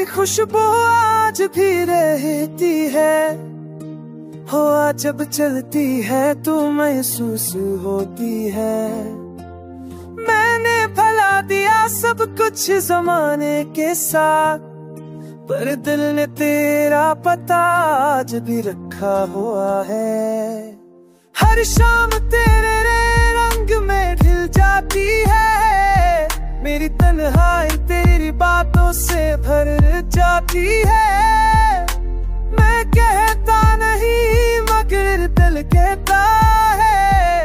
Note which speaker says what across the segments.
Speaker 1: खुशबू आज भी रहती है, हवा जब चलती है तो महसूस होती है। मैंने भला दिया सब कुछ जमाने के साथ, पर दिल ने तेरा पता आज भी रखा हुआ है। हर शाम तेरे रंग में ढल जाती है, मेरी तन्हाई तेरी बातों से भर जाती है। मैं कहता नहीं मगर दिल कहता है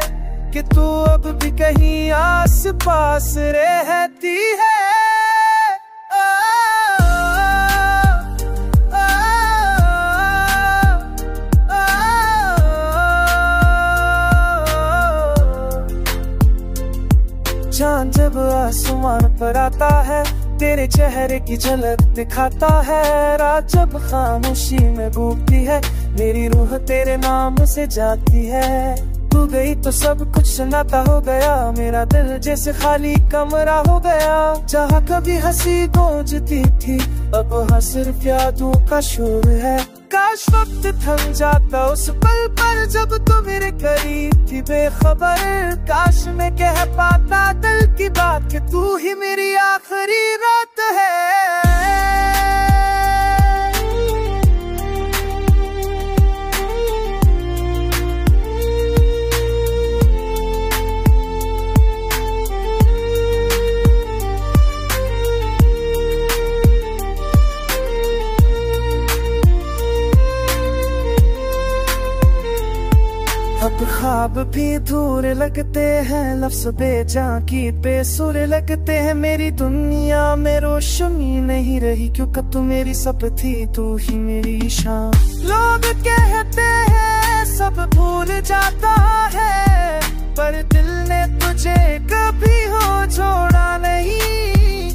Speaker 1: कि तू अब भी कहीं आस पास रहती है। चांद जब आसमान पर आता है, तेरे चेहरे की झलक दिखाता है। रात जब खामोशी में डूबती है, मेरी रूह तेरे नाम से जाती है। तू गई तो सब कुछ सन्नाटा हो गया, मेरा दिल जैसे खाली कमरा हो गया। जहाँ कभी हंसी गूंजती थी, अब वहाँ सिर्फ यादों का शोर है। काश वक्त थम जाता उस पल पर जब तू मेरे करीब थी बेखबर। काश मैं कह पाता दिल की बात कि तू ही मेरी आखिरी रात है। अब ख्वाब भी दूर लगते हैं, लफ्ज़ बेजां की बेसुर लगते हैं। मेरी दुनिया में रोशनी नहीं रही, क्योंकि तू मेरी सब थी, तू ही मेरी शान। लोग कहते हैं सब भूल जाता है, पर दिल ने तुझे कभी हो छोड़ा नहीं।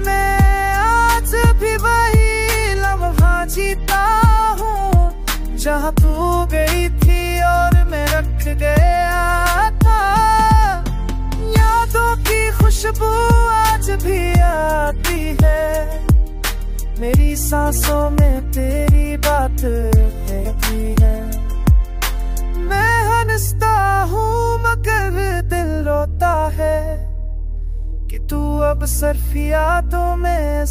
Speaker 1: मैं आज भी वही लम्हा जीता हूँ, जहाँ तू गई थी और मैं रख गया था। यादों की खुशबू आज भी आती है, मेरी सांसों में तेरी बात रहती है। मैं हंसता हूँ मगर दिल रोता है कि तू अब सिर्फ यादों में